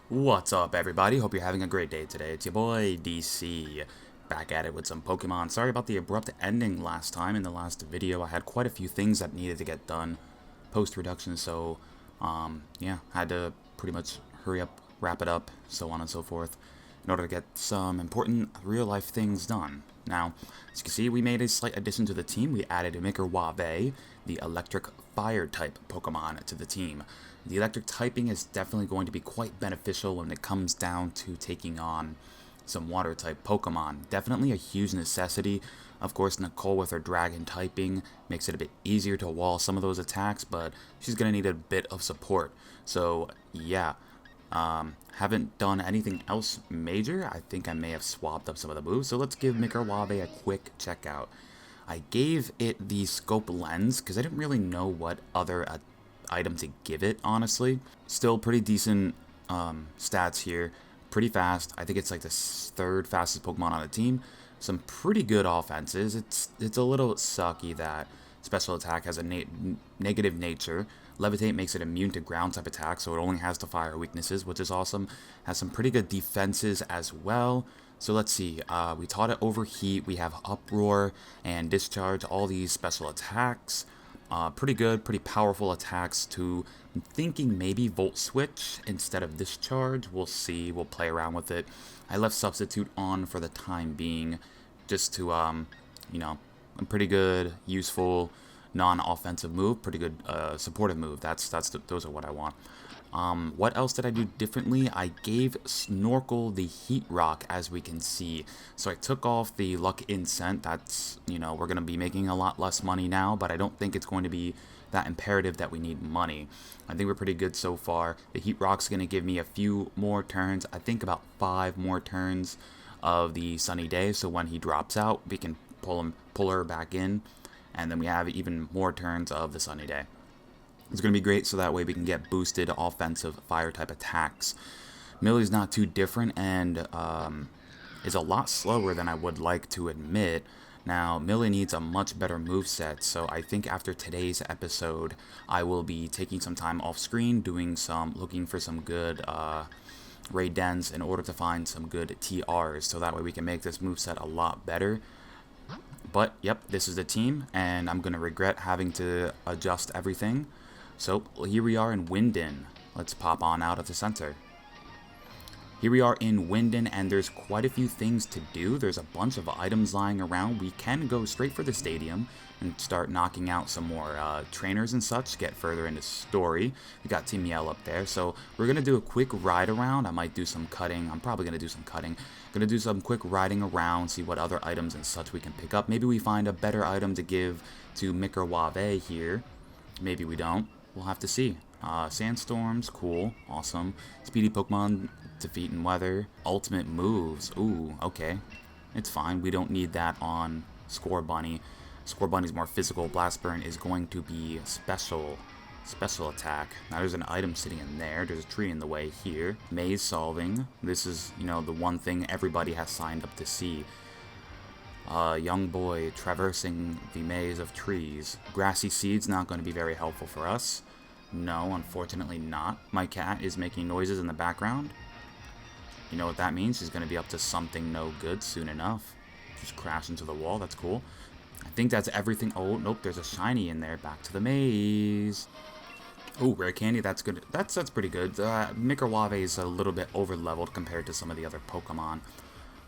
What's up, everybody? Hope you're having a great day today. It's your boy, DC, back at it with some Pokemon. Sorry about the abrupt ending last time. In the last video, I had quite a few things that needed to get done post-production, so, yeah, had to pretty much hurry up, wrap it up, so on and so forth, in order to get some important real-life things done. Now, as you can see, we made a slight addition to the team. We added Wave, the electric fire type Pokemon, to the team. The electric typing is definitely going to be quite beneficial when it comes down to taking on some water type Pokemon. Definitely a huge necessity. Of course, Nicole with her dragon typing makes it a bit easier to wall some of those attacks, but she's going to need a bit of support. So, yeah. Haven't done anything else major. I think I may have swapped up some of the moves. So let's give Wave a quick checkout. I gave it the scope lens because I didn't really know what other item to give it, honestly. Still pretty decent stats here. Pretty fast. I think it's like the third fastest Pokemon on the team. Some pretty good offenses. It's a little sucky that special attack has a negative nature. Levitate makes it immune to ground type attacks, so it only has to fire weaknesses, which is awesome. Has some pretty good defenses as well. So let's see, we taught it Overheat, we have Uproar and Discharge, all these special attacks. Pretty good, pretty powerful attacks too. I'm thinking maybe Volt Switch instead of Discharge. We'll see, we'll play around with it. I left Substitute on for the time being, just to, you know, a pretty good, useful, non-offensive move, pretty good supportive move. Those are what I want. What else did I do differently? I gave Snorkel the Heat Rock, as we can see. So I took off the Luck Incent. That's, you know, we're going to be making a lot less money now, but I don't think it's going to be that imperative that we need money. I think we're pretty good so far. The Heat Rock's going to give me a few more turns. I think about 5 more turns of the Sunny Day, so when he drops out, we can pull her back in, and then we have even more turns of the Sunny Day. It's going to be great, so that way we can get boosted offensive fire type attacks. Millie's not too different and is a lot slower than I would like to admit. Now, Millie needs a much better moveset, so I think after today's episode, I will be taking some time off screen, looking for some good raid dens in order to find some good TRs, so that way we can make this moveset a lot better. But, yep, this is the team, and I'm going to regret having to adjust everything. So, here we are in Wyndon. Let's pop on out of the center. Here we are in Wyndon, and there's quite a few things to do. There's a bunch of items lying around. We can go straight for the stadium and start knocking out some more trainers and such, get further into story. We got Team Yell up there, so we're going to do a quick ride around. I might do some cutting. I'm probably going to do some cutting. Going to do some quick riding around, see what other items and such we can pick up. Maybe we find a better item to give to Wave here. Maybe we don't. We'll have to see. Sandstorms, cool, awesome. Speedy Pokemon, defeat and weather. Ultimate moves, ooh, okay. It's fine, we don't need that on Score Bunny. Score Bunny's more physical. Blast Burn is going to be special attack. Now there's an item sitting in there. There's a tree in the way here. Maze solving. This is, you know, the one thing everybody has signed up to see. Young boy traversing the maze of trees. Grassy seeds not going to be very helpful for us. No, unfortunately not. My cat is making noises in the background. You know what that means? She's going to be up to something no good soon enough. Just crash into the wall. That's cool. I think that's everything. Oh, nope, there's a shiny in there. Back to the maze. Oh, rare candy. That's good. That's pretty good. Wave is a little bit over-leveled compared to some of the other Pokemon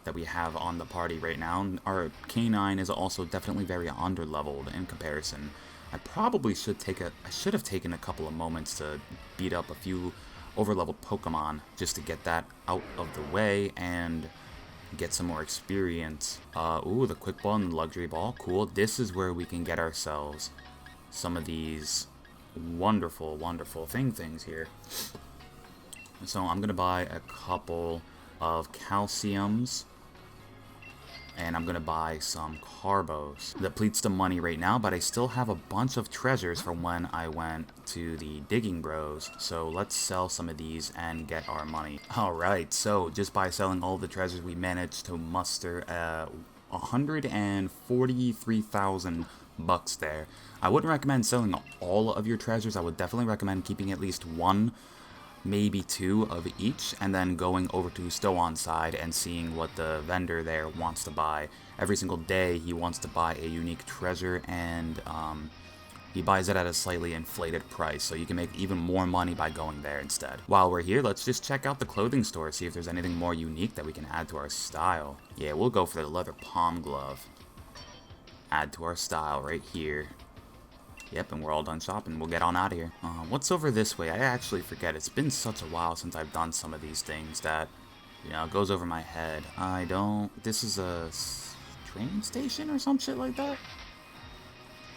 that we have on the party right now. Our Canine is also definitely very under-leveled in comparison. I probably should have taken a couple of moments to beat up a few over-leveled Pokemon just to get that out of the way and get some more experience. Ooh, the Quick Ball and the Luxury Ball, cool. This is where we can get ourselves some of these wonderful, wonderful things here. So I'm gonna buy a couple of calciums, and I'm gonna buy some carbos. That depletes the money right now, but I still have a bunch of treasures from when I went to the Digging Bros. So let's sell some of these and get our money. Alright, so just by selling all the treasures, we managed to muster 143,000 bucks there. I wouldn't recommend selling all of your treasures. I would definitely recommend keeping at least one maybe 2 of each, and then going over to Stow on side and seeing what the vendor there wants to buy. Every single day he wants to buy a unique treasure, and he buys it at a slightly inflated price, so you can make even more money by going there instead. While we're here, let's just check out the clothing store, see if there's anything more unique that we can add to our style. Yeah, we'll go for the leather palm glove. Add to our style right here. Yep, and we're all done shopping. We'll get on out of here. What's over this way? I actually forget. It's been such a while since I've done some of these things that, you know, it goes over my head. I don't... This is a train station or some shit like that?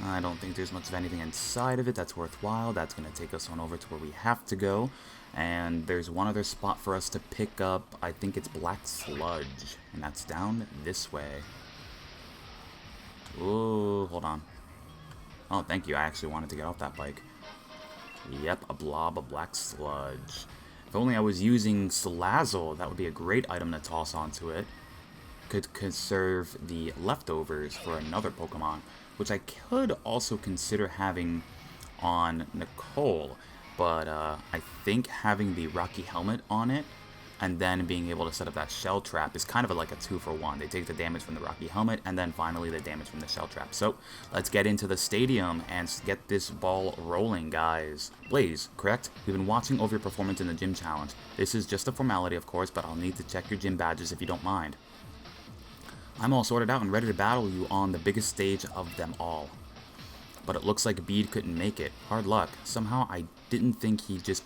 I don't think there's much of anything inside of it that's worthwhile. That's going to take us on over to where we have to go. And there's one other spot for us to pick up. I think it's black sludge. And that's down this way. Ooh, hold on. Oh, thank you. I actually wanted to get off that bike. Yep, a blob of black sludge. If only I was using Salazzle, that would be a great item to toss onto it. Could conserve the leftovers for another Pokemon, which I could also consider having on Nicole, but I think having the Rocky Helmet on it and then being able to set up that Shell Trap is kind of like a 2-for-1. They take the damage from the Rocky Helmet and then finally the damage from the Shell Trap. So let's get into the stadium and get this ball rolling, guys. Blaze, correct? We've been watching over your performance in the gym challenge. This is just a formality, of course, but I'll need to check your gym badges if you don't mind. I'm all sorted out and ready to battle you on the biggest stage of them all. But it looks like Bede couldn't make it. Hard luck. Somehow I didn't think he'd just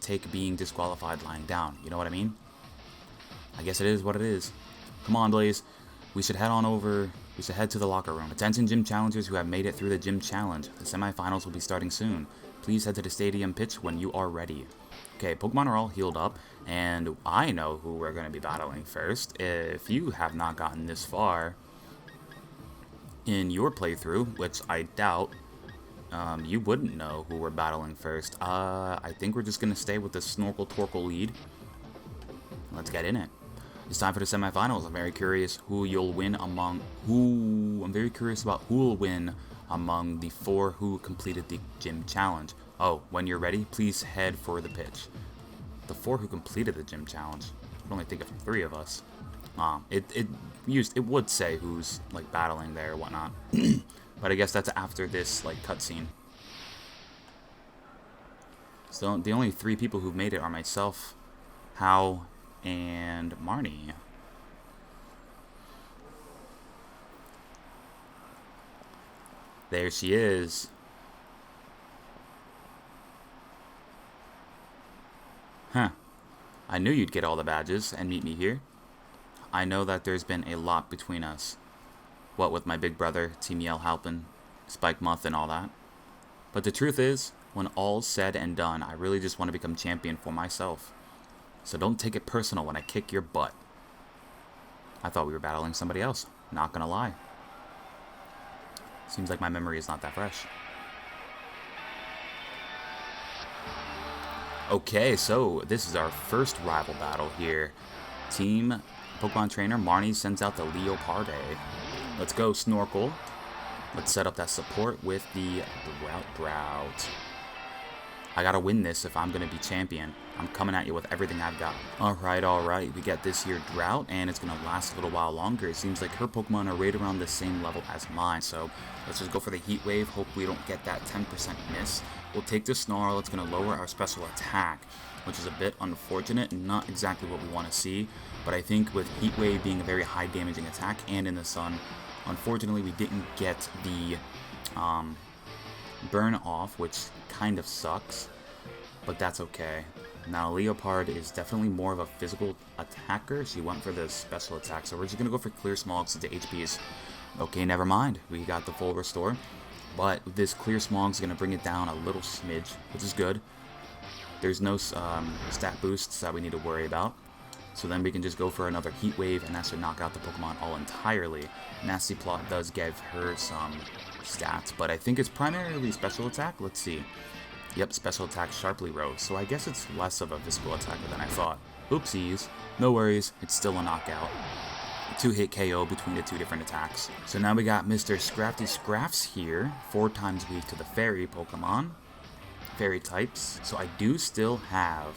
take being disqualified lying down. You know what I mean? I guess it is what it is. Come on, Blaze. We should head on over. We should head to the locker room. Attention gym challengers who have made it through the gym challenge. The semifinals will be starting soon. Please head to the stadium pitch when you are ready. Okay, Pokemon are all healed up, and I know who we're going to be battling first. If you have not gotten this far in your playthrough, which I doubt, you wouldn't know who we're battling first. I think we're just going to stay with the Snorkel Torkoal lead. Let's get in it. It's time for the semifinals. I'm very curious who you'll win among I'm very curious about who will win among the 4 who completed the gym challenge. Oh, when you're ready, please head for the pitch. The 4 who completed the gym challenge. I can only think of 3 of us. It would say who's like battling there or whatnot. But I guess that's after this like cutscene. So the only 3 people who've made it are myself, Hao, and Marnie. There she is. Huh. I knew you'd get all the badges and meet me here. I know that there's been a lot between us. What with my big brother, Team Yell Halpin, Spike Month and all that. But the truth is, when all's said and done, I really just want to become champion for myself. So don't take it personal when I kick your butt. I thought we were battling somebody else, not gonna lie. Seems like my memory is not that fresh. Okay, so this is our first rival battle here. Team Pokemon Trainer Marnie sends out the Leoparde. Let's go, Snorkel. Let's set up that support with the Drought. I gotta win this if I'm gonna be champion. I'm coming at you with everything I've got. Alright. We get this here Drought, and it's gonna last a little while longer. It seems like her Pokemon are right around the same level as mine, so let's just go for the Heat Wave. Hope we don't get that 10% miss. We'll take the Snarl. It's gonna lower our special attack, which is a bit unfortunate and not exactly what we want to see. But I think with Heat Wave being a very high damaging attack and in the sun, unfortunately we didn't get the burn off, which kind of sucks, but that's okay. Now Leopard is definitely more of a physical attacker. She went for the special attack, so we're just gonna go for Clear Smog since the HP is okay. Never mind, we got the full restore, but this Clear Smog is gonna bring it down a little smidge, which is good. There's no stat boosts that we need to worry about. So then we can just go for another Heat Wave, and that should knock out the Pokemon all entirely. Nasty Plot does give her some stats, but I think it's primarily special attack. Let's see. Yep, special attack Sharply Rose, so I guess it's less of a physical attacker than I thought. Oopsies. No worries, it's still a knockout. A 2-hit KO between the 2 different attacks. So now we got Mr. Scrafty Scrafts here, 4 times weak to the Fairy Pokemon. fairy types. So I do still have,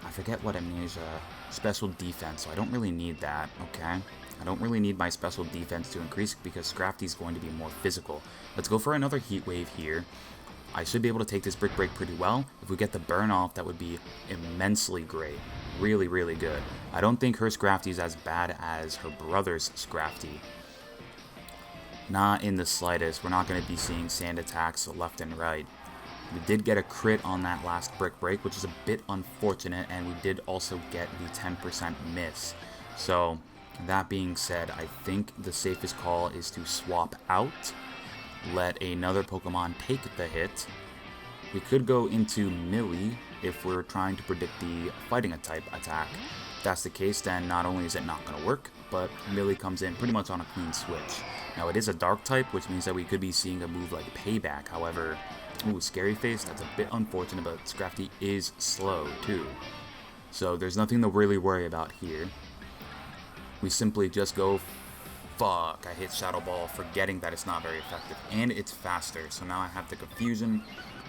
I forget what amnesia, special defense, so I don't really need that, okay? I don't really need my special defense to increase because Scrafty's going to be more physical. Let's go for another heat wave here. I should be able to take this brick break pretty well. If we get the burn off, that would be immensely great. Really, really good. I don't think her Scrafty is as bad as her brother's Scrafty. Not in the slightest. We're not going to be seeing sand attacks left and right. We did get a crit on that last brick break, which is a bit unfortunate, and we did also get the 10% miss. So, that being said, I think the safest call is to swap out, let another Pokemon take the hit. We could go into Millie if we're trying to predict the fighting type attack. If that's the case, then not only is it not going to work, but Millie comes in pretty much on a clean switch. Now, it is a dark type, which means that we could be seeing a move like Payback. However, ooh, Scary Face, that's a bit unfortunate, but Scrafty is slow too. So there's nothing to really worry about here. We simply just go, fuck, I hit Shadow Ball, forgetting that it's not very effective. And it's faster, so now I have the confusion.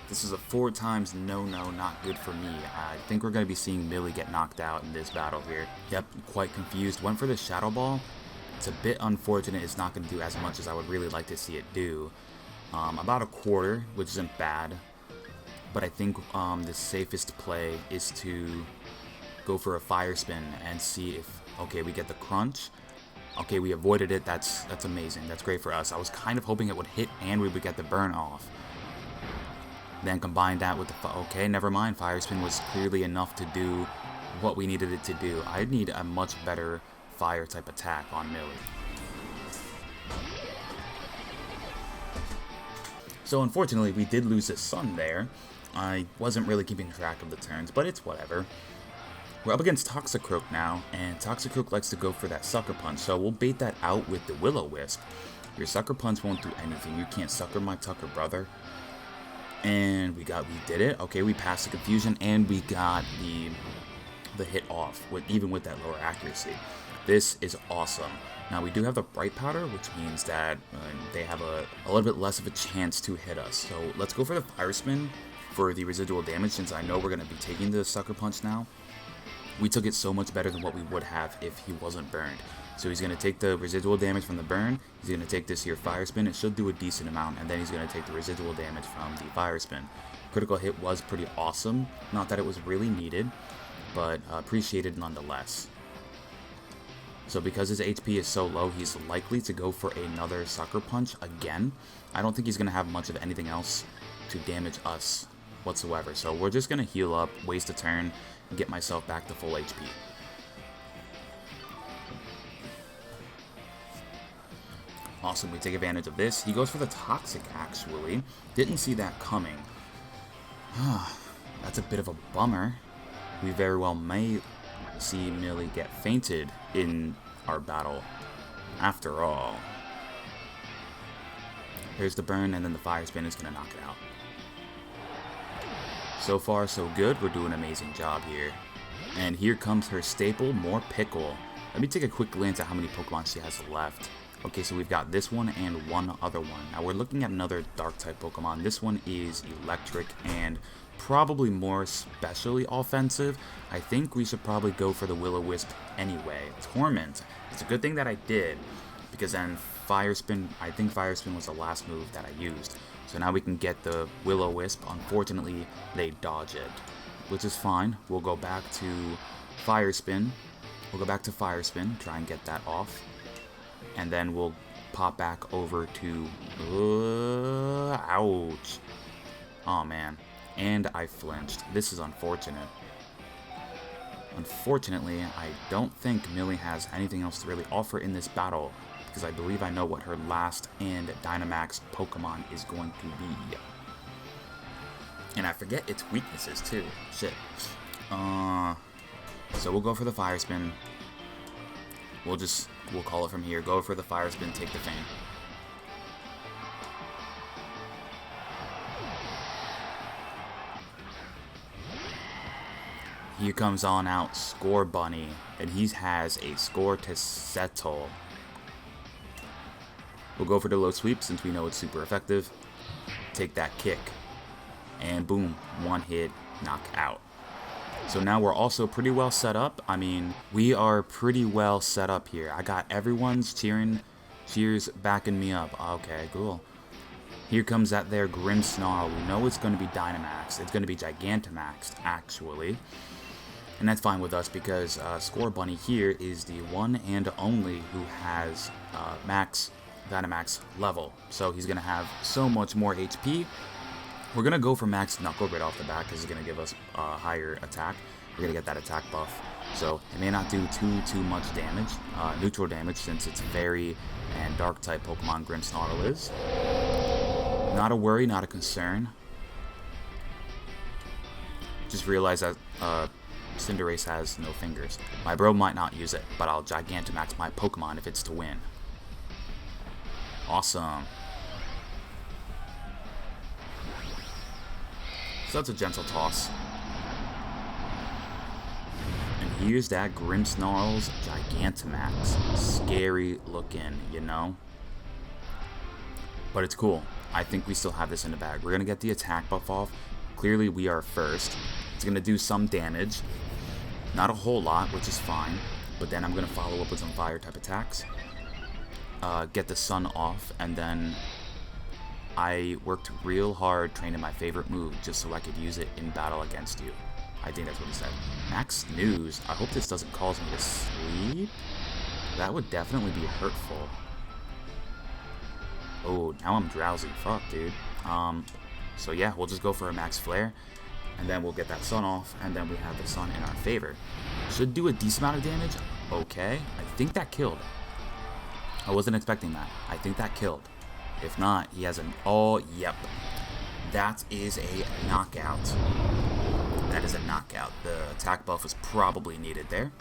This is a 4 times no-no, not good for me. I think we're going to be seeing Millie get knocked out in this battle here. Yep, quite confused. Went for the Shadow Ball. It's a bit unfortunate it's not going to do as much as I would really like to see it do. About a quarter, which isn't bad. But I think the safest play is to go for a Fire Spin and see if, okay, we get the crunch. Okay, we avoided it. That's amazing. That's great for us. I was kind of hoping it would hit and we would get the burn off. Then combine that with the... Okay, never mind. Fire Spin was clearly enough to do what we needed it to do. I need a much better fire type attack on Millie. So unfortunately, we did lose the sun there. I wasn't really keeping track of the turns, but it's whatever. We're up against Toxicroak now, and Toxicroak likes to go for that Sucker Punch, so we'll bait that out with the Will-O-Wisp. Your Sucker Punch won't do anything. You can't sucker my Tucker, brother. And we did it. Okay, we passed the confusion, and we got the hit off, even with that lower accuracy. This is awesome. Now, we do have the Bright Powder, which means that they have a little bit less of a chance to hit us. So let's go for the Fire Spin for the residual damage, since I know we're going to be taking the Sucker Punch now. We took it so much better than what we would have if he wasn't burned. So he's going to take the residual damage from the burn, he's going to take this here Fire Spin, it should do a decent amount, and then he's going to take the residual damage from the Fire Spin. Critical hit was pretty awesome, not that it was really needed, but appreciated nonetheless. So because his HP is so low, he's likely to go for another Sucker Punch again. I don't think he's going to have much of anything else to damage us whatsoever, so we're just going to heal up, waste a turn, and get myself back to full HP. Awesome, we take advantage of this. He goes for the Toxic, actually. Didn't see that coming. That's a bit of a bummer. We very well may see Millie get fainted in our battle, after all. Here's the burn, and then the Fire Spin is going to knock it out. So far, so good. We're doing an amazing job here. And here comes her staple, more Pickle. Let me take a quick glance at how many Pokemon she has left. Okay, so we've got this one and one other one. Now we're looking at another Dark-type Pokemon. This one is Electric and probably more specially offensive. I think we should probably go for the Will-O-Wisp anyway. Torment. It's a good thing that I did, because then Fire Spin, I think Fire Spin was the last move that I used. So now we can get the Will-O-Wisp. Unfortunately, they dodge it, which is fine. We'll go back to Fire Spin. Try and get that off. And then we'll pop back over to... ouch. Oh, man. And I flinched. This is unfortunate. Unfortunately, I don't think Millie has anything else to really offer in this battle, because I believe I know what her last and Dynamax Pokemon is going to be. And I forget its weaknesses, too. Shit. So we'll go for the Fire Spin. We'll call it from here. Go for the Fire Spin, take the Feint. Here comes on out Score Bunny, and he has a score to settle. We'll go for the low sweep since we know it's super effective. Take that kick. and boom, one hit, knockout. So now we're also pretty well set up. I mean, we are pretty well set up here. I got everyone's cheers backing me up. Okay, cool. Here comes that there Grimmsnarl. We know it's going to be Dynamax. It's going to be Gigantamaxed, actually. And that's fine with us because Score Bunny here is the one and only who has max Dynamax level. So he's going to have so much more HP. We're going to go for Max Knuckle right off the bat because it's going to give us a higher attack. We're going to get that attack buff. So it may not do too much damage, neutral damage, since it's Fairy and Dark type Pokemon Grimmsnarl is. Not a worry, not a concern. Just realize that Cinderace has no fingers. My bro might not use it, but I'll Gigantamax my Pokemon if it's to win. Awesome. So that's a gentle toss. And here's that Grimmsnarl's Gigantamax. Scary looking, you know? But it's cool. I think we still have this in the bag. We're going to get the attack buff off. Clearly we are first. It's going to do some damage. Not a whole lot, which is fine. But then I'm going to follow up with some fire type attacks. Get the sun off, and then I worked real hard training my favorite move just so I could use it in battle against you. I think that's what he said. Max Snooze. I hope this doesn't cause me to sleep. That would definitely be hurtful. Oh, now I'm drowsy. Fuck, dude. So yeah, we'll just go for a Max Flare, and then we'll get that sun off, and then we have the sun in our favor. Should do a decent amount of damage. Okay, I think that killed. I wasn't expecting that. I think that killed. If not, he has an... Oh, yep. That is a knockout. That is a knockout. The attack buff was probably needed there.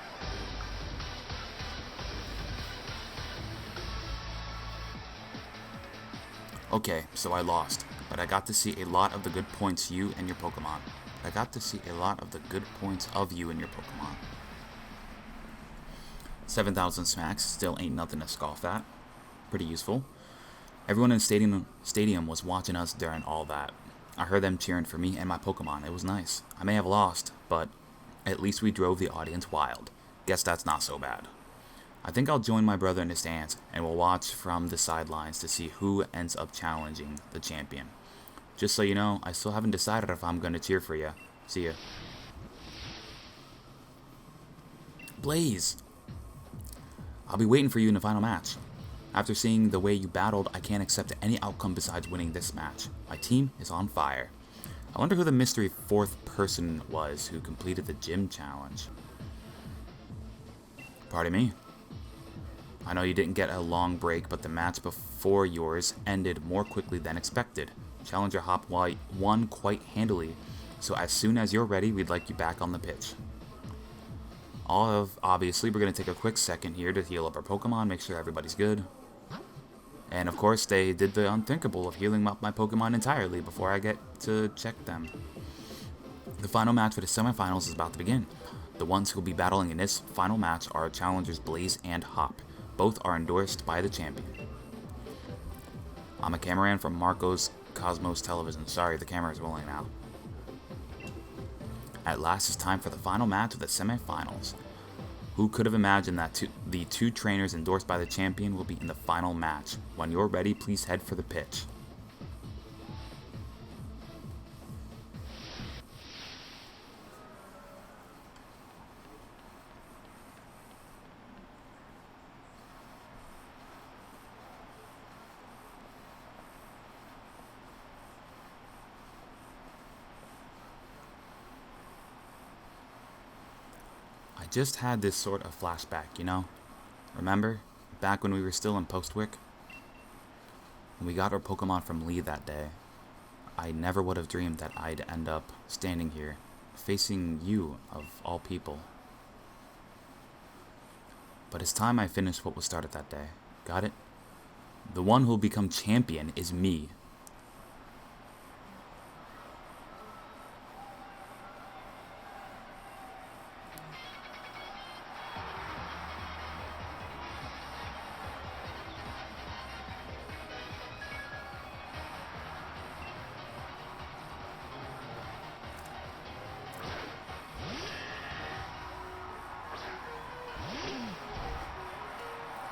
Okay, so I lost. But I got to see a lot of the good points you and your Pokemon. I got to see a lot of the good points of you and your Pokemon. 7,000 smacks still ain't nothing to scoff at. Pretty useful. Everyone in the stadium was watching us during all that. I heard them cheering for me and my Pokemon. It was nice. I may have lost, but at least we drove the audience wild. Guess that's not so bad. I think I'll join my brother in the stands, and we'll watch from the sidelines to see who ends up challenging the champion. Just so you know, I still haven't decided if I'm going to cheer for you. See ya. Blaze! I'll be waiting for you in the final match. After seeing the way you battled, I can't accept any outcome besides winning this match. My team is on fire. I wonder who the mystery fourth person was who completed the gym challenge. Pardon me. I know you didn't get a long break, but the match before yours ended more quickly than expected. Challenger Hop won quite handily, so as soon as you're ready, we'd like you back on the pitch. Obviously, we're going to take a quick second here to heal up our Pokemon, make sure everybody's good. And of course, they did the unthinkable of healing up my Pokemon entirely before I get to check them. The final match for the semifinals is about to begin. The ones who will be battling in this final match are challengers Blaze and Hop. Both are endorsed by the champion. I'm a cameraman from Marco's Cosmos Television. Sorry, the camera is rolling now. At last, it's time for the final match of the semifinals. Who could have imagined that the two trainers endorsed by the champion will be in the final match? When you're ready, please head for the pitch. I just had this sort of flashback, you know? Remember? Back when we were still in Postwick? When we got our Pokemon from Lee that day, I never would have dreamed that I'd end up standing here, facing you, of all people. But it's time I finished what was started that day. Got it? The one who'll become champion is me.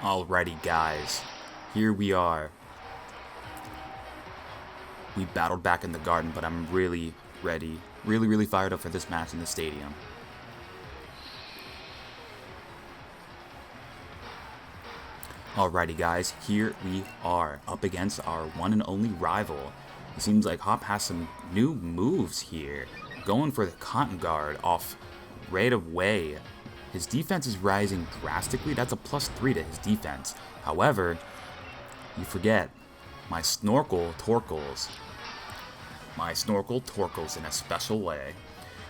Alrighty, guys. Here we are. We battled back in the garden, but I'm really ready. Really fired up for this match in the stadium. Alrighty, guys. Here we are, up against our one and only rival. It seems like Hop has some new moves here. Going for the Cotton Guard off right away. His defense is rising drastically. That's a +3 to his defense. However, you forget my Snorkel Torkles. My Snorkel Torkles in a special way.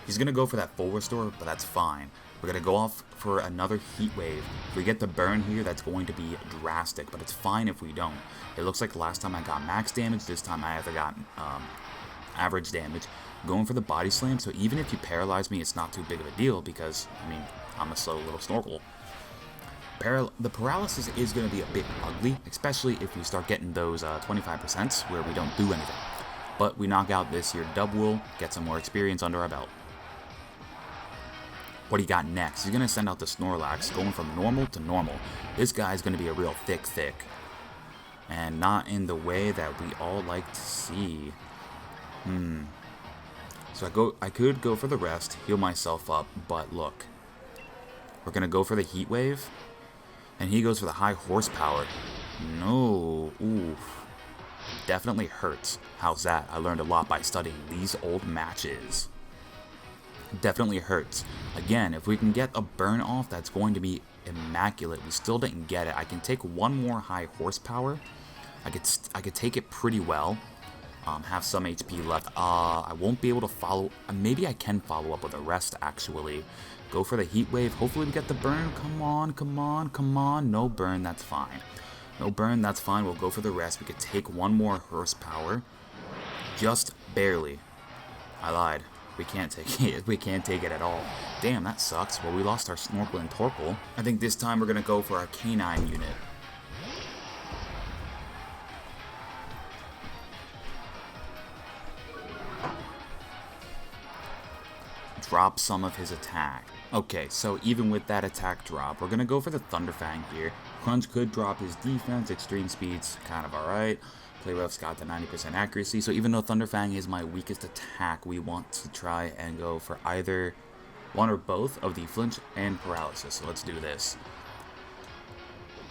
He's going to go for that full restore, but that's fine. We're going to go off for another Heat Wave. If we get the burn here, that's going to be drastic, but it's fine if we don't. It looks like last time I got max damage, this time I either got average damage. Going for the Body Slam, so even if you paralyze me, it's not too big of a deal because, I mean, I'm a slow little Snorkel. The paralysis is going to be a bit ugly, especially if we start getting those 25% where we don't do anything. But we knock out this here Dubwool, get some more experience under our belt. What do you got next? He's going to send out the Snorlax, going from normal to normal. This guy's going to be a real thick. And not in the way that we all like to see. So I could go for the rest, heal myself up, but look. We're going to go for the Heat Wave. And he goes for the high horsepower. No. Oof. Definitely hurts. How's that? I learned a lot by studying these old matches. Definitely hurts. Again, if we can get a burn off, that's going to be immaculate. We still didn't get it. I can take one more high horsepower. I could take it pretty well. Have some HP left. I won't be able to follow. Maybe I can follow up with a rest, actually. Go for the Heat Wave. Hopefully we get the burn. Come on. No burn, that's fine. No burn, that's fine. We'll go for the rest. We could take one more horsepower. Just barely. I lied. We can't take it. We can't take it at all. Damn, that sucks. Well, we lost our Snorkel and Torkoal. I think this time we're going to go for our Canine unit. Drop some of his attack. Okay, so even with that attack drop, we're going to go for the Thunderfang here. Crunch could drop his defense, extreme speed's kind of alright. Play Rough's got the 90% accuracy, so even though Thunderfang is my weakest attack, we want to try and go for either one or both of the flinch and paralysis. So let's do this.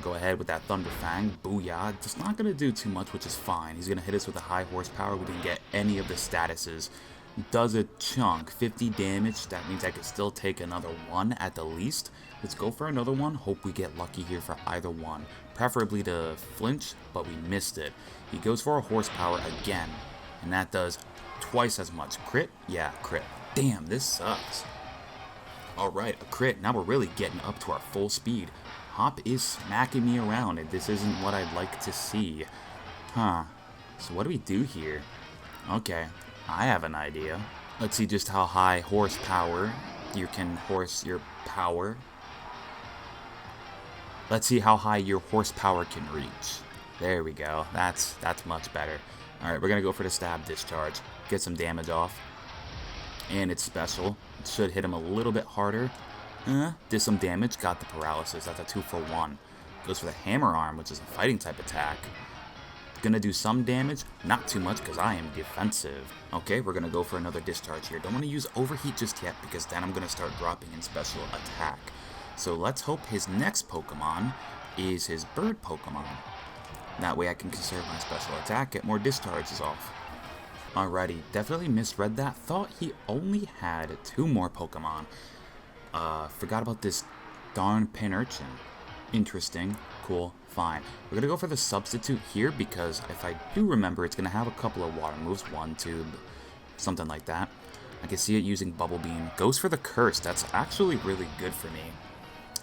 Go ahead with that Thunderfang. Booyah. Just not going to do too much, which is fine. He's going to hit us with a high horsepower. We didn't get any of the statuses. Does a chunk, 50 damage. That means I could still take another one at the least. Let's go for another one. Hope we get lucky here for either one. Preferably to flinch, but we missed it. He goes for a horsepower again, and that does twice as much. Crit? Yeah, crit. Damn, this sucks. Alright, a crit. Now we're really getting up to our full speed. Hop is smacking me around, and this isn't what I'd like to see. Huh. So what do we do here? Okay, I have an idea. Let's see just how high horsepower you can horse your power. Let's see how high your horsepower can reach. There we go. That's much better. Alright, we're going to go for the stab discharge. Get some damage off. And it's special. It should hit him a little bit harder. Did some damage. Got the paralysis. That's a 2-for-1. Goes for the hammer arm, which is a fighting type attack. Gonna do some damage. Not too much because I am defensive. Okay, we're going to go for another discharge here. Don't want to use overheat just yet because then I'm going to start dropping in special attack. So let's hope his next Pokemon is his bird Pokemon. That way I can conserve my special attack, get more discharges off. Alrighty, definitely misread that. Thought he only had 2 more Pokemon. Forgot about this darn Pinurchin. Interesting. Cool. Fine. We're going to go for the substitute here because if I do remember, it's going to have a couple of water moves. 1, 2, something like that. I can see it using Bubble Beam. Goes for the Curse. That's actually really good for me.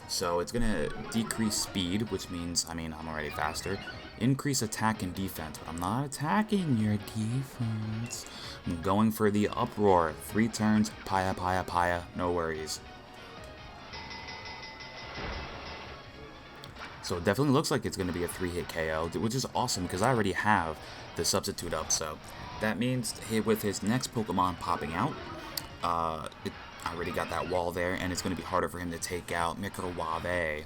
So it's going to decrease speed, which means, I'm already faster. Increase attack and defense, but I'm not attacking your defense. I'm going for the Uproar. 3 turns, Paya, no worries. So it definitely looks like it's going to be a 3-hit KO, which is awesome because I already have the substitute up. So that means with his next Pokemon popping out, I already got that wall there, and it's going to be harder for him to take out Microwave.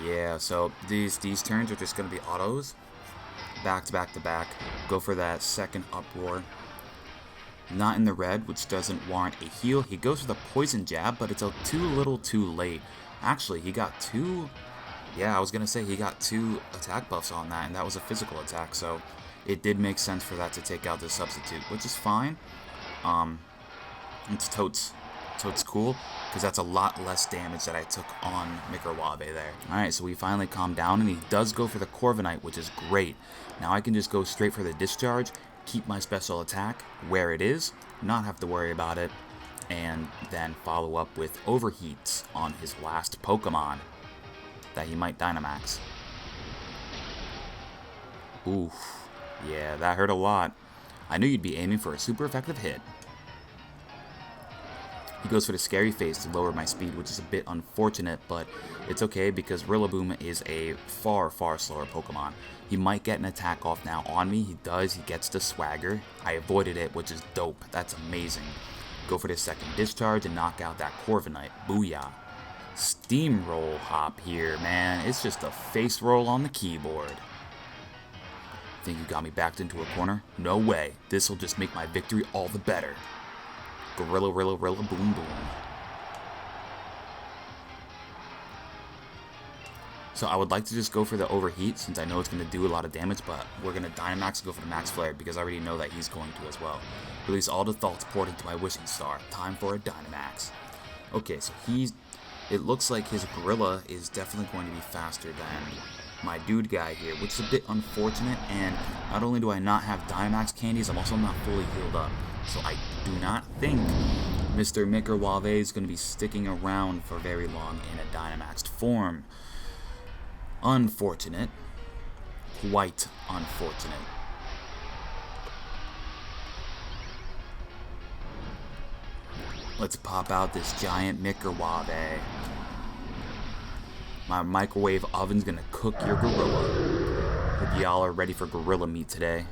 Yeah, so these turns are just going to be autos. Back to back to back. Go for that second uproar. Not in the red, which doesn't warrant a heal. He goes for the poison jab, but it's a too little too late. Actually, he got two... Yeah, I was going to say he got 2 attack buffs on that, and that was a physical attack, so it did make sense for that to take out the substitute, which is fine. It's totes cool, because that's a lot less damage that I took on Mikrawabe there. Alright, so we finally calmed down, and he does go for the Corviknight, which is great. Now I can just go straight for the discharge, keep my special attack where it is, not have to worry about it, and then follow up with overheats on his last Pokemon that he might Dynamax. Oof. Yeah, that hurt a lot. I knew you'd be aiming for a super effective hit. He goes for the Scary Face to lower my speed, which is a bit unfortunate, but it's okay because Rillaboom is a far, far slower Pokemon. He might get an attack off now on me. He does. He gets the Swagger. I avoided it, which is dope. That's amazing. Go for the second discharge and knock out that Corviknight. Booyah. Steamroll hop here, man. It's just a face roll on the keyboard. Think you got me backed into a corner? No way. This'll just make my victory all the better. Gorilla, Rilla, Rilla, Boom, Boom. So I would like to just go for the overheat since I know it's going to do a lot of damage, but we're going to Dynamax and go for the Max Flare because I already know that he's going to as well. Release all the thoughts poured into my wishing star. Time for a Dynamax. Okay, so it looks like his Gorilla is definitely going to be faster than my dude guy here, which is a bit unfortunate, and not only do I not have Dynamax candies, I'm also not fully healed up. So I do not think Mr. Mikrawabe is going to be sticking around for very long in a Dynamaxed form. Unfortunate. Quite unfortunate. Let's pop out this giant Mikrawabe. My microwave oven's gonna cook your gorilla. Hope y'all are ready for gorilla meat today.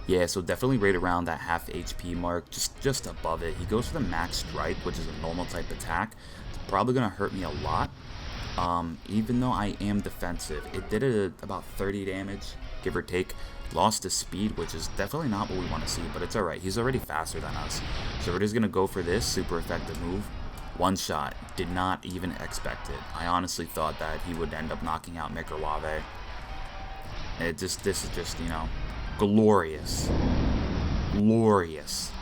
Yeah, so definitely right around that half HP mark, just above it. He goes for the Max Strike, which is a normal type attack. It's probably gonna hurt me a lot. Even though I am defensive, it did about 30 damage, give or take. Lost his speed, which is definitely not what we want to see, but it's alright. He's already faster than us. So we're just going to go for this super effective move. One shot. Did not even expect it. I honestly thought that he would end up knocking out Mikrawabe. This is just, you know, glorious. Glorious.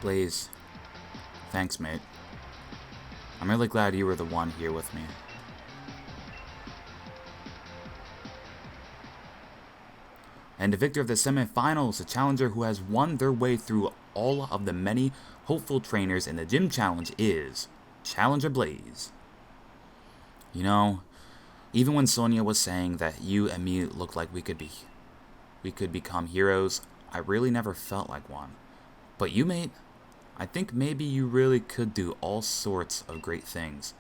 Blaze, thanks, mate. I'm really glad you were the one here with me. And the victor of the semifinals, the challenger who has won their way through all of the many hopeful trainers in the gym challenge is Challenger Blaze. You know, even when Sonia was saying that you and me looked like we could become heroes, I really never felt like one. But you, mate, I think maybe you really could do all sorts of great things.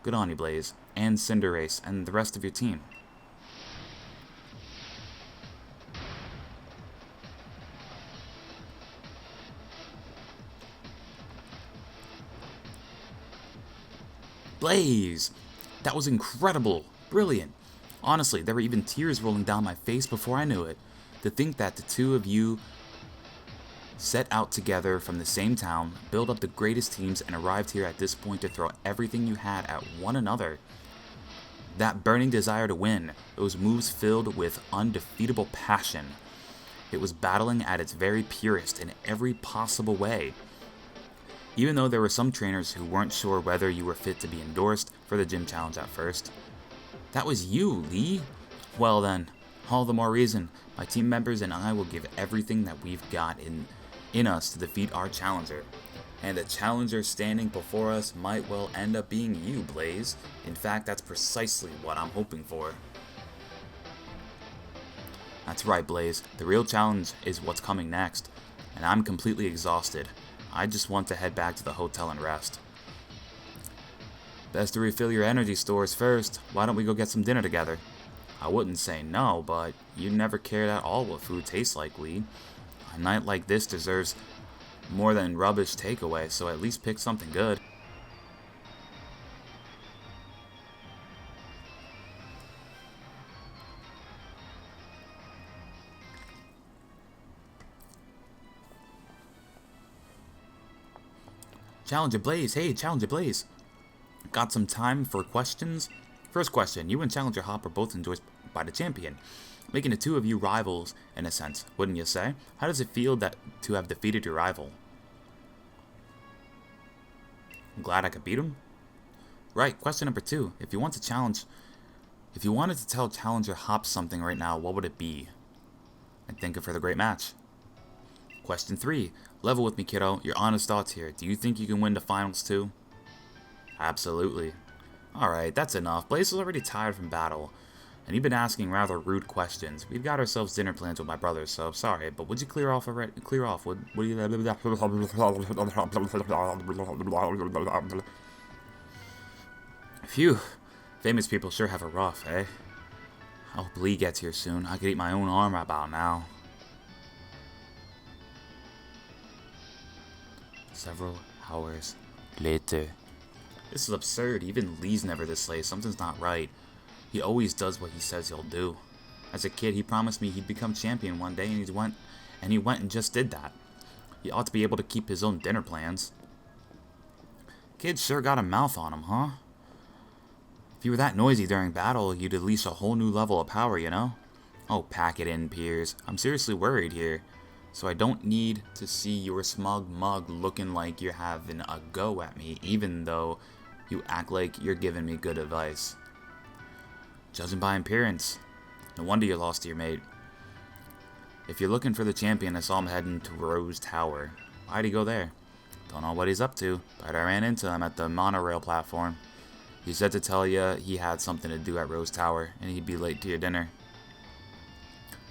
Good on you, Blaze, and Cinderace, and the rest of your team. Blaze! That was incredible! Brilliant! Honestly, there were even tears rolling down my face before I knew it. To think that the two of you set out together from the same town, build up the greatest teams, and arrived here at this point to throw everything you had at one another. That burning desire to win, those moves filled with undefeatable passion. It was battling at its very purest in every possible way. Even though there were some trainers who weren't sure whether you were fit to be endorsed for the gym challenge at first. That was you, Lee. Well then, all the more reason my team members and I will give everything that we've got in us to defeat our challenger. And the challenger standing before us might well end up being you, Blaze. In fact, that's precisely what I'm hoping for. That's right, Blaze. The real challenge is what's coming next. And I'm completely exhausted. I just want to head back to the hotel and rest. Best to refill your energy stores first. Why don't we go get some dinner together? I wouldn't say no, but you never cared at all what food tastes like, Lee. A night like this deserves more than rubbish takeaway, so at least pick something good. Challenger Blaze, hey, Challenger Blaze. Got some time for questions? First question, you and Challenger Hop are both endorsed by the champion, making the two of you rivals in a sense, wouldn't you say? How does it feel to have defeated your rival? I'm glad I could beat him. Right, question number 2. If you wanted to tell Challenger Hop something right now, what would it be? And thank you for the great match. Question 3. Level with me, kiddo. Your honest thoughts here. Do you think you can win the finals too? Absolutely. Alright, that's enough. Blaze is already tired from battle, and you've been asking rather rude questions. We've got ourselves dinner plans with my brothers, so sorry, but would you clear off already? Clear off? Would you... Phew. Famous people sure have it rough, eh? I hope Lee gets here soon. I could eat my own arm about now. Several hours later. This is absurd. Even Lee's never this late. Something's not right. He always does what he says he'll do. As a kid, he promised me he'd become champion one day, and he went and just did that. He ought to be able to keep his own dinner plans. Kid sure got a mouth on him, huh? If you were that noisy during battle, you'd unleash a whole new level of power, you know? Oh, pack it in, Piers. I'm seriously worried here. So I don't need to see your smug mug looking like you're having a go at me, even though you act like you're giving me good advice. Judging by appearance, no wonder you lost to your mate. If you're looking for the champion, I saw him heading to Rose Tower. Why'd he go there? Don't know what he's up to, but I ran into him at the monorail platform. He said to tell you he had something to do at Rose Tower, and he'd be late to your dinner.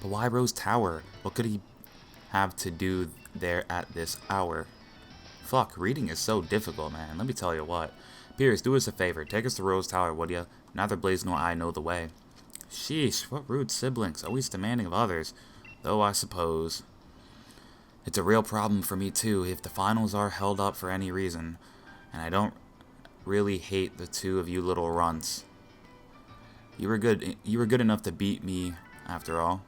But why Rose Tower? What could he have to do there at this hour? Fuck, reading is so difficult, man. Let me tell you what. Piers, do us a favor. Take us to Rose Tower, would ya? Neither Blaze nor I know the way. Sheesh, what rude siblings. Always demanding of others. Though I suppose it's a real problem for me too if the finals are held up for any reason. And I don't really hate the two of you little runts. You were good enough to beat me after all.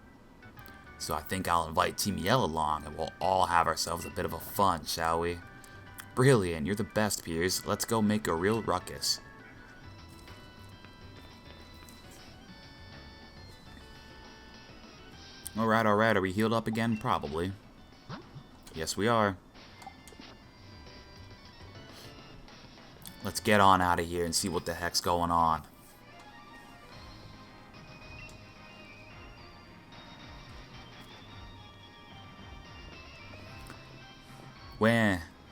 So I think I'll invite Team Yell along, and we'll all have ourselves a bit of a fun, shall we? Brilliant, you're the best, Piers. Let's go make a real ruckus. Alright, are we healed up again? Probably. Yes, we are. Let's get on out of here and see what the heck's going on.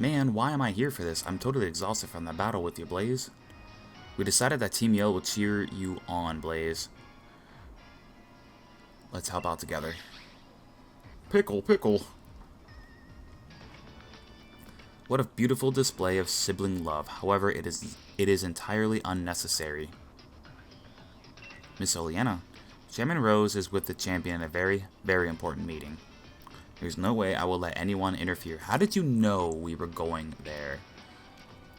Man, why am I here for this? I'm totally exhausted from the battle with you, Blaze. We decided that Team Yell will cheer you on, Blaze. Let's help out together. Pickle, pickle. What a beautiful display of sibling love. However, it is entirely unnecessary. Miss Oleana, Chairman Rose is with the champion in a very, very important meeting. There's no way I will let anyone interfere. How did you know we were going there?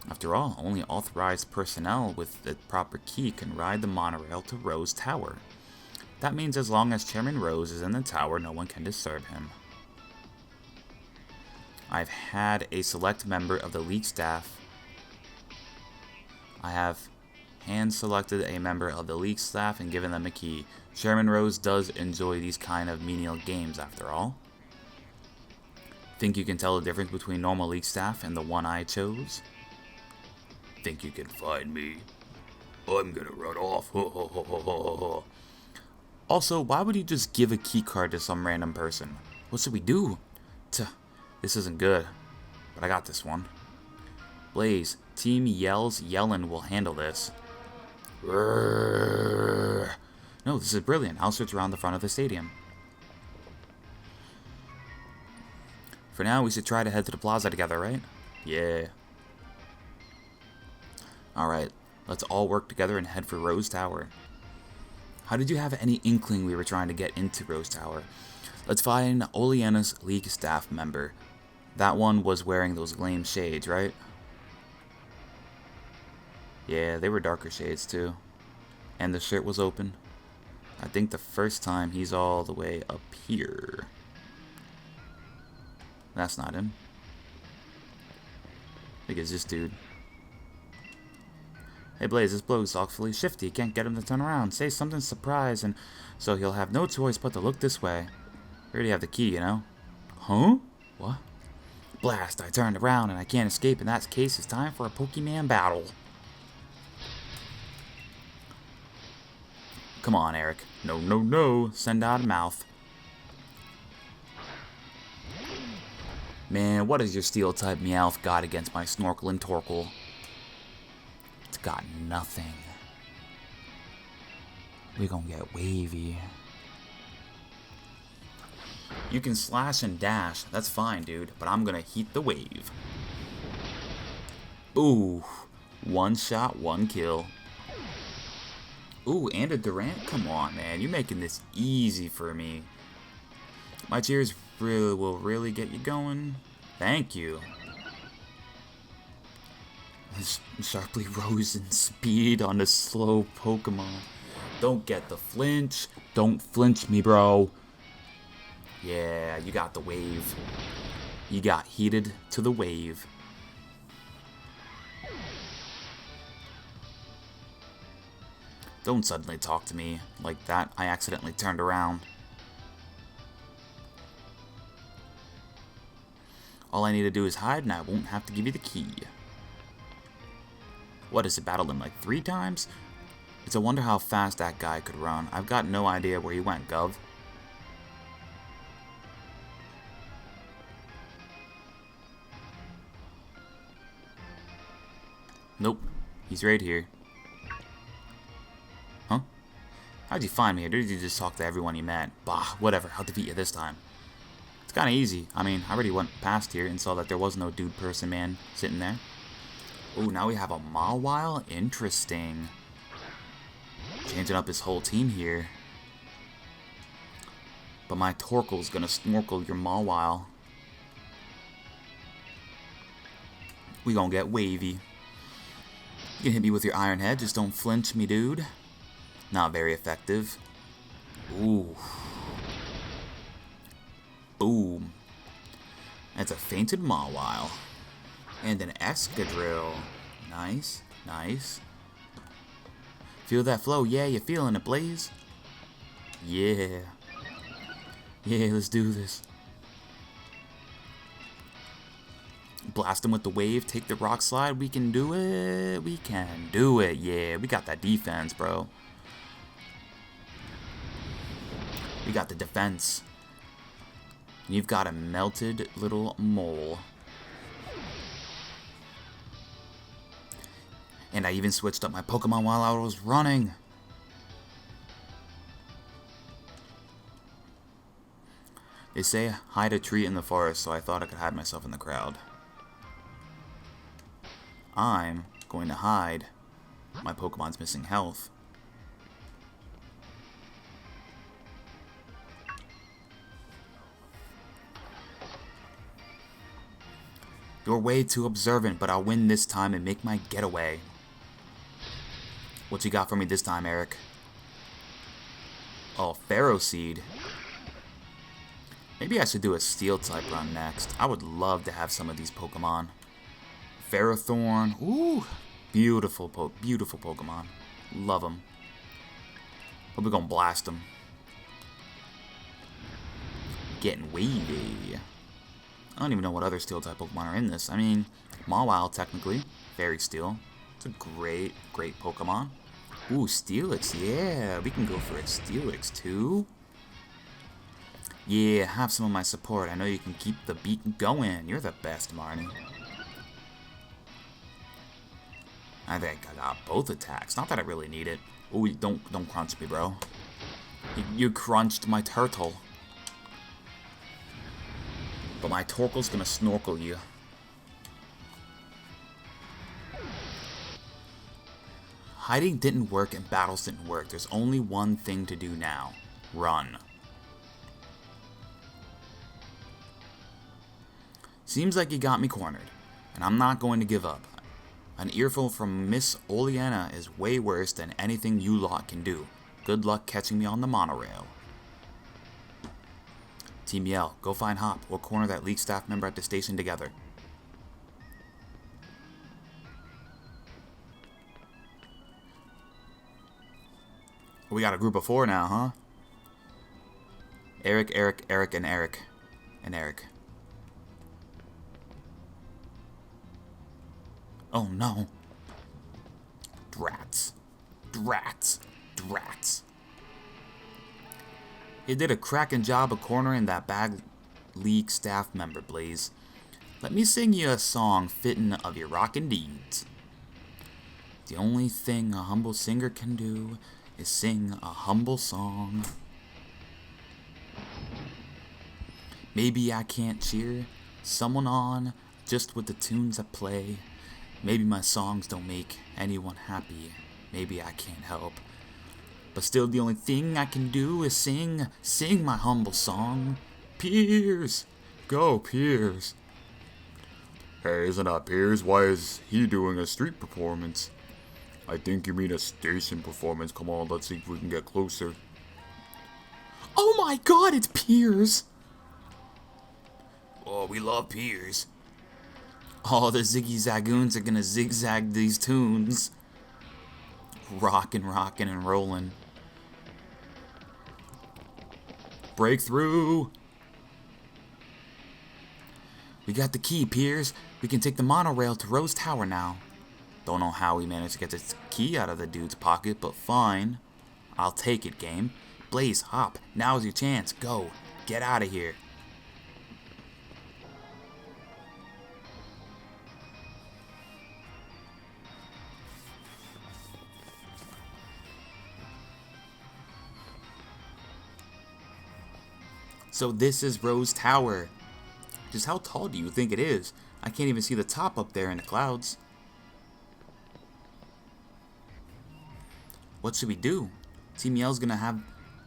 After all, only authorized personnel with the proper key can ride the monorail to Rose Tower. That means as long as Chairman Rose is in the tower, no one can disturb him. I've had a select member of the league staff. I have hand-selected a member of the league staff and given them a key. Chairman Rose does enjoy these kind of menial games, after all. Think you can tell the difference between normal league staff and the one I chose? Think you can find me? I'm gonna run off. Also, why would you just give a key card to some random person? What should we do? This isn't good, but I got this one. Blaze, Team Yell's Yellin will handle this. No, this is brilliant. I'll search around the front of the stadium. For now, we should try to head to the plaza together, right? Yeah. Alright, let's all work together and head for Rose Tower. How did you have any inkling we were trying to get into Rose Tower? Let's find Oleana's League staff member. That one was wearing those lame shades, right? Yeah, they were darker shades too. And the shirt was open. I think the first time he's all the way up here. That's not him. I think it's this dude. Hey Blaze, this bloke's awfully shifty. Can't get him to turn around. Say something surprise, and so he'll have no choice but to look this way. We already have the key, you know? Huh? What? Blast, I turned around and I can't escape. In that case, it's time for a Pokemon battle. Come on, Eric. No, no, no. Send out a mouth. Man, what has your Steel-type Meowth got against my Snorkel and Torkoal? It's got nothing. We gonna get wavy. You can slash and dash. That's fine, dude. But I'm gonna heat the wave. Ooh. One shot, one kill. Ooh, and a Durant? Come on, man. You're making this easy for me. My cheers will really get you going. Thank you. Sharply rose in speed on the slow Pokemon. Don't get the flinch. Don't flinch me, bro. Yeah, you got the wave. You got heated to the wave. Don't suddenly talk to me like that. I accidentally turned around. All I need to do is hide and I won't have to give you the key. What, is it battled him like 3 times? It's a wonder how fast that guy could run. I've got no idea where he went, Gov. Nope. He's right here. Huh? How'd you find me? Or did you just talk to everyone you met? Bah, whatever. I'll defeat you this time. It's kind of easy. I mean, I already went past here and saw that there was no dude person man sitting there. Ooh, now we have a Mawile? Interesting. Changing up his whole team here. But my Torkoal's gonna snorkel your Mawile. We gonna get wavy. You can hit me with your Iron Head, just don't flinch me, dude. Not very effective. Ooh. Boom. That's a fainted Mawile. And an Excadrill. Nice, nice. Feel that flow? Yeah, you feeling it, Blaze? Yeah. Yeah, let's do this. Blast him with the wave, take the rock slide. We can do it. We can do it. Yeah, we got that defense, bro. We got the defense. You've got a melted little mole. And I even switched up my Pokemon while I was running. They say hide a tree in the forest, so I thought I could hide myself in the crowd. I'm going to hide my Pokemon's missing health. You're way too observant, but I'll win this time and make my getaway. What you got for me this time, Eric? Oh, Pharaoh Seed. Maybe I should do a Steel-type run next. I would love to have some of these Pokemon. Ferrothorn. Ooh, beautiful Pokemon. Love them. But we're gonna blast them. Getting wavy. I don't even know what other Steel-type Pokemon are in this. I mean, Mawile, technically. Fairy Steel. It's a great Pokemon. Ooh, Steelix. Yeah, we can go for a Steelix, too. Yeah, have some of my support. I know you can keep the beat going. You're the best, Marnie. I think I got both attacks. Not that I really need it. Ooh, don't crunch me, bro. You crunched my turtle. But my Torkoal's gonna snorkel you. Hiding didn't work and battles didn't work. There's only one thing to do now. Run. Seems like you got me cornered, and I'm not going to give up. An earful from Miss Oleana is way worse than anything you lot can do. Good luck catching me on the monorail. Team Yell, go find Hop. We'll corner that League staff member at the station together. We got a group of 4 now, huh? Eric, Eric, Eric, and Eric. And Eric. Oh no. Drats. Drats. Drats. You did a cracking job of cornering that bad League staff member, Blaze. Let me sing you a song fitting of your rockin' deeds. The only thing a humble singer can do is sing a humble song. Maybe I can't cheer someone on just with the tunes I play. Maybe my songs don't make anyone happy. Maybe I can't help. But still the only thing I can do is sing my humble song. Piers! Go, Piers! Hey, isn't that Piers? Why is he doing a street performance? I think you mean a station performance. Come on, let's see if we can get closer. Oh my god, it's Piers! Oh, we love Piers. Oh, the Ziggy Zagoons are gonna zigzag these tunes. Rockin', and rollin'. Breakthrough! We got the key, Piers. We can take the monorail to Rose Tower now. Don't know how we managed to get this key out of the dude's pocket, but fine. I'll take it, game. Blaze, Hop, now's your chance. Go. Get out of here. So this is Rose Tower. Just how tall do you think it is? I can't even see the top up there in the clouds. What should we do? Team Yell's gonna have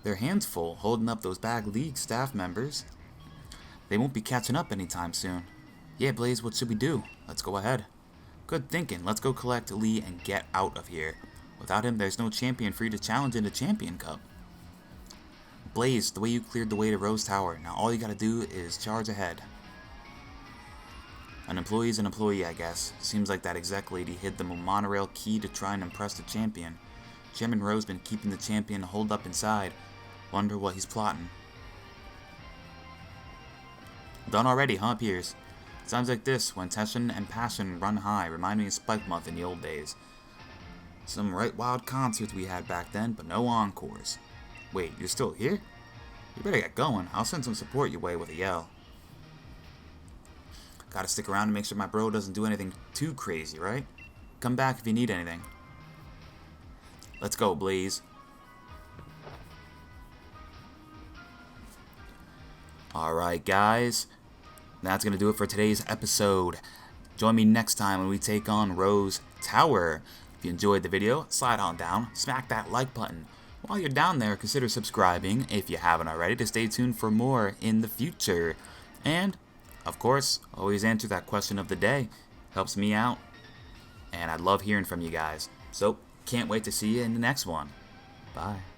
their hands full holding up those bag League staff members. They won't be catching up anytime soon. Yeah, Blaze, what should we do? Let's go ahead. Good thinking. Let's go collect Lee and get out of here. Without him, there's no champion for you to challenge in the Champion Cup. Blaze, the way you cleared the way to Rose Tower. Now all you gotta do is charge ahead. An employee's an employee, I guess. Seems like that exec lady hid the monorail key to try and impress the champion. Chairman Rowe's been keeping the champion holed up inside. Wonder what he's plotting. Done already, huh, Piers? Sounds like this, when tension and passion run high, remind me of Spike Month in the old days. Some right wild concerts we had back then, but no encores. Wait, you're still here? You better get going. I'll send some support your way with a yell. Gotta stick around to make sure my bro doesn't do anything too crazy, right? Come back if you need anything. Let's go, Blaze. Alright, guys. That's gonna do it for today's episode. Join me next time when we take on Rose Tower. If you enjoyed the video, slide on down, smack that like button. While you're down there, consider subscribing if you haven't already to stay tuned for more in the future. And, of course, always answer that question of the day. Helps me out. And I love hearing from you guys. So, can't wait to see you in the next one. Bye.